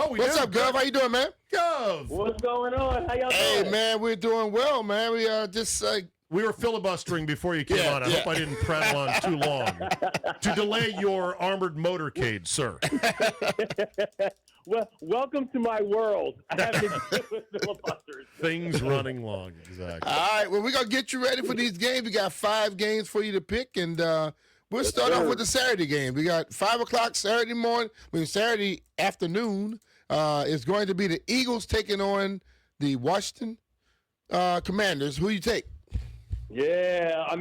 What's up, Gov? How you doing, man? Gov. What's going on? How y'all doing? Hey, man, we're doing well, man. We just we were filibustering before you came on. I hope I didn't prattle on too long to delay your armored motorcade, sir. Well, welcome to my world. I have to deal with filibusters. Things running long, exactly. all right. Well, we're gonna get you ready for these games. We got 5 games for you to pick, and we'll start off with the Saturday game. We got 5:00 Saturday morning. Saturday afternoon is going to be the Eagles taking on the Washington Commanders. Who you take? Yeah, I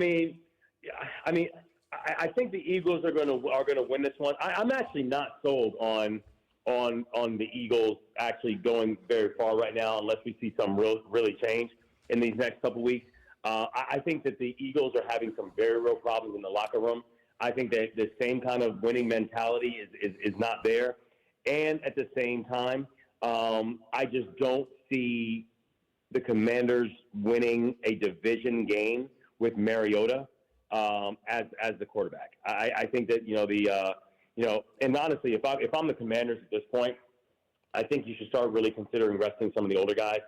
think the Eagles are gonna win this one. I'm actually not sold on the Eagles actually going very far right now, unless we see some really change in these next couple weeks. I think that the Eagles are having some very real problems in the locker room. I think that the same kind of winning mentality is not there, and at the same time, I just don't see the Commanders winning a division game with Mariota as the quarterback. I think that and honestly, if I'm the Commanders at this point, I think you should start really considering resting some of the older guys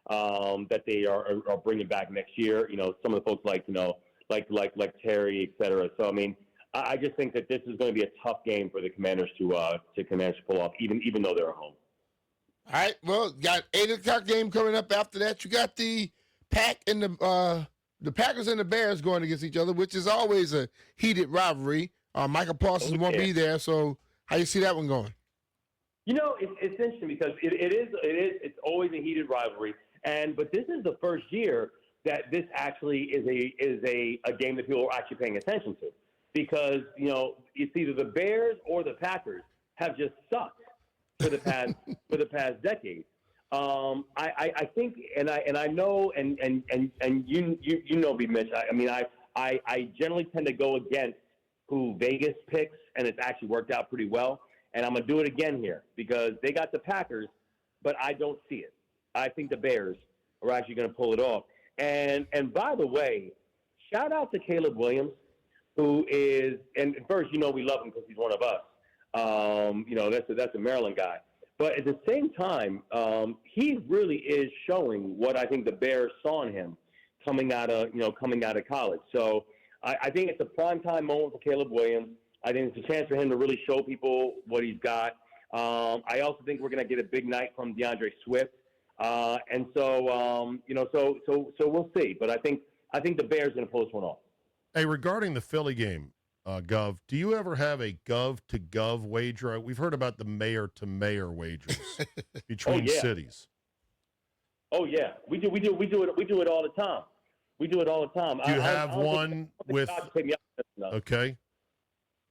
that they are bringing back next year. Some of the folks like Terry, et cetera. So I just think that this is going to be a tough game for the Commanders to pull off, even though they're at home. All right. Well, got 8:00 game coming up after that. You got the Packers and the Bears going against each other, which is always a heated rivalry. Michael Parsons won't be there, so how you see that one going? It's interesting because it's always a heated rivalry, but this is the first year that this actually is a game that people are actually paying attention to, because it's either the Bears or the Packers have just sucked for the past decade. I think, and I know, and you know me, Mitch. I generally tend to go against who Vegas picks, and it's actually worked out pretty well. And I'm gonna do it again here because they got the Packers, but I don't see it. I think the Bears are actually going to pull it off. And by the way, shout out to Caleb Williams, who is, and first, we love him because he's one of us. That's a Maryland guy. But at the same time, he really is showing what I think the Bears saw in him coming out of college. So I think it's a primetime moment for Caleb Williams. I think it's a chance for him to really show people what he's got. I also think we're going to get a big night from DeAndre Swift. So we'll see. But I think the Bears are going to pull this one off. Hey, regarding the Philly game, Gov, do you ever have a Gov to Gov wager? We've heard about the mayor to mayor wagers between cities. Oh yeah, we do it all the time. We do it all the time. Do you have one with? Okay.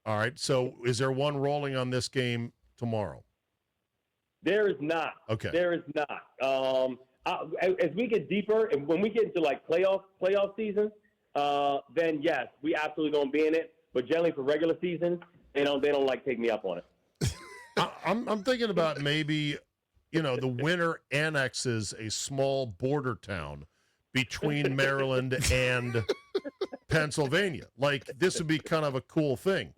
All right. So, is there one rolling on this game tomorrow? There is not. Okay. There is not. As we get deeper, and when we get into like playoff season, then yes, we absolutely gonna be in it. But generally for regular season, they don't like take me up on it. I'm thinking about maybe, the winner annexes a small border town between Maryland and Pennsylvania. Like, this would be kind of a cool thing.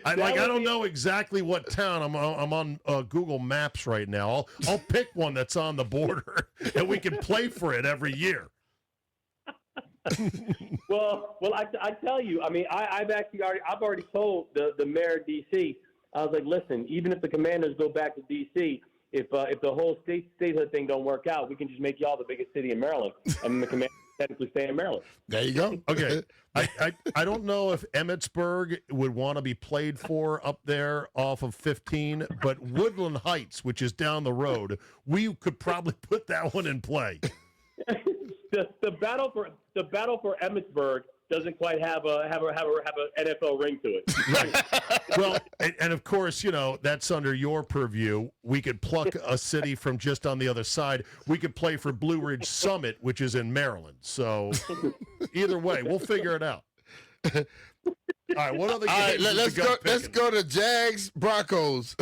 I don't know exactly what town. I'm on Google Maps right now. I'll pick one that's on the border, and we can play for it every year. Well, I tell you, I've already told the mayor of D.C. I was like, listen, even if the Commanders go back to D.C., if the whole statehood thing don't work out, we can just make y'all the biggest city in Maryland, and the Commanders technically stay in Maryland. There you go. Okay. I don't know if Emmitsburg would want to be played for up there off of 15, but Woodland Heights, which is down the road, we could probably put that one in play. The battle for Emmitsburg doesn't quite have a NFL ring to it. Right. Well, and of course, that's under your purview. We could pluck a city from just on the other side. We could play for Blue Ridge Summit, which is in Maryland. So either way, we'll figure it out. All right, what other games? All right, let's go to Jags Broncos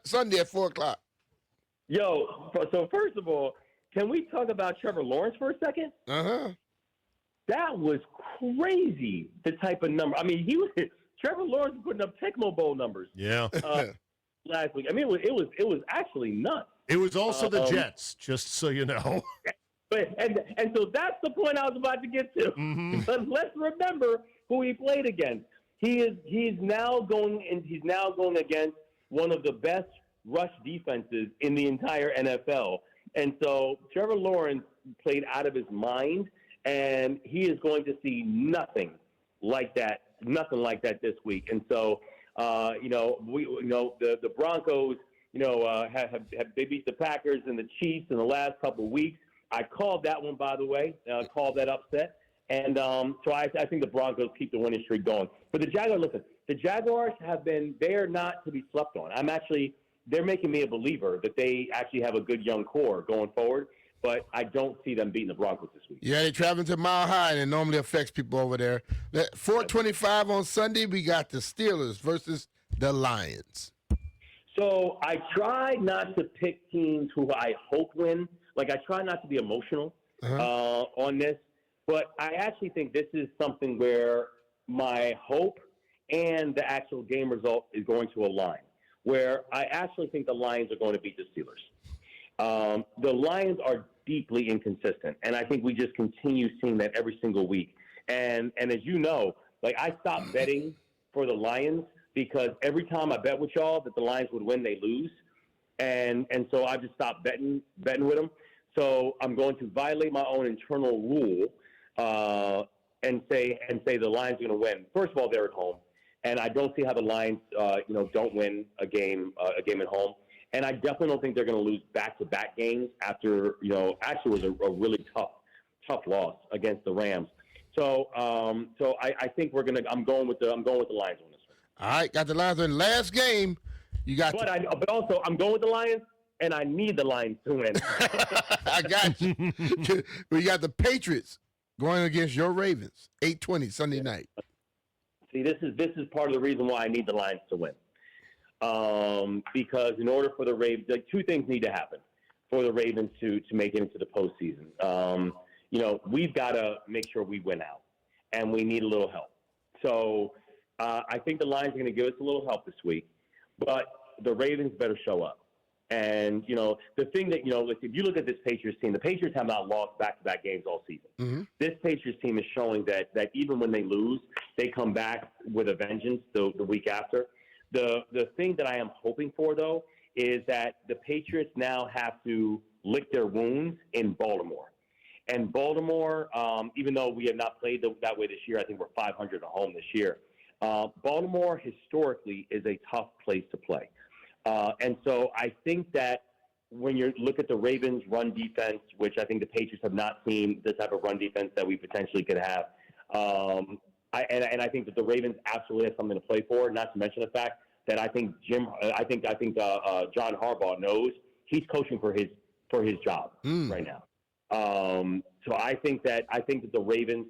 Sunday at 4:00. Yo, so first of all, can we talk about Trevor Lawrence for a second? Uh-huh. That was crazy, the type of number. Trevor Lawrence was putting up Tecmo Bowl numbers. Yeah. last week. I mean, it was actually nuts. It was also the Jets, just so you know. But and so that's the point I was about to get to. Mm-hmm. But let's remember who he played against. He's now going against one of the best rush defenses in the entire NFL. And so Trevor Lawrence played out of his mind, and he is going to see nothing like that this week. And so, the Broncos, they beat the Packers and the Chiefs in the last couple of weeks. I called that one, by the way, called that upset. And so I think the Broncos keep the winning streak going. But the Jaguars, listen, the Jaguars they're not to be slept on. They're making me a believer that they actually have a good young core going forward, but I don't see them beating the Broncos this week. Yeah, they're traveling to Mile High, and it normally affects people over there. 4:25 on Sunday, we got the Steelers versus the Lions. So I try not to pick teams who I hope win. Like, I try not to be emotional on this, but I actually think this is something where my hope and the actual game result is going to align, where I actually think the Lions are going to beat the Steelers. The Lions are deeply inconsistent, and I think we just continue seeing that every single week. And as you know, like, I stopped betting for the Lions because every time I bet with y'all that the Lions would win, they lose. And so I just stopped betting with them. So I'm going to violate my own internal rule and say the Lions are going to win. First of all, they're at home, and I don't see how the Lions don't win a game at home. And I definitely don't think they're going to lose back-to-back games after actually it was a really tough loss against the Rams. So I think I'm going with the Lions on this one. All right, got the Lions in last game. You got, but also I'm going with the Lions, and I need the Lions to win. I got you. We got the Patriots going against your Ravens, 8:20 Sunday night. See, this is part of the reason why I need the Lions to win. Because in order for the Ravens, two things need to happen for the Ravens to make it into the postseason. We've got to make sure we win out, and we need a little help. So I think the Lions are going to give us a little help this week, but the Ravens better show up. And, the thing that, if you look at this Patriots team, the Patriots have not lost back-to-back games all season. Mm-hmm. This Patriots team is showing that even when they lose, they come back with a vengeance the week after. The thing that I am hoping for, though, is that the Patriots now have to lick their wounds in Baltimore. And Baltimore, even though we have not played that way this year, I think we're 500 at home this year. Baltimore historically is a tough place to play. And so I think that when you look at the Ravens' run defense, which I think the Patriots have not seen the type of run defense that we potentially could have, I think that the Ravens absolutely have something to play for. Not to mention the fact that I think John Harbaugh knows he's coaching for his job right now. So I think that the Ravens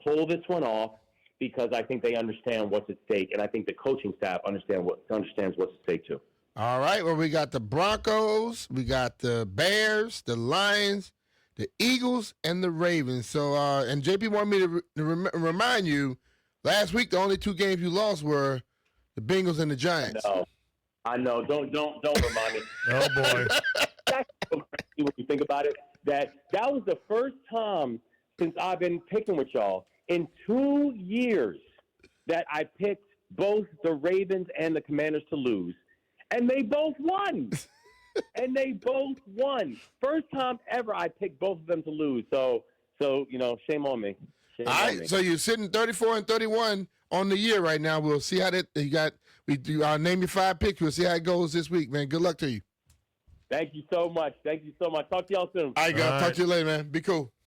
pull this one off because I think they understand what's at stake, and I think the coaching staff understands what's at stake too. All right, well, we got the Broncos, we got the Bears, the Lions, the Eagles, and the Ravens. So, and JP wanted me to remind you, last week the only two games you lost were the Bengals and the Giants. I know. Don't remind me. Oh boy. That's so crazy when you think about it. That was the first time since I've been picking with y'all in 2 years that I picked both the Ravens and the Commanders to lose. And they both won. First time ever I picked both of them to lose. So shame on me. All right, so you're sitting 34-31 on the year right now. We'll see how that you got. I'll name you 5 picks. We'll see how it goes this week, man. Good luck to you. Thank you so much. Talk to y'all soon. All right, guys. Talk to you later, man. Be cool.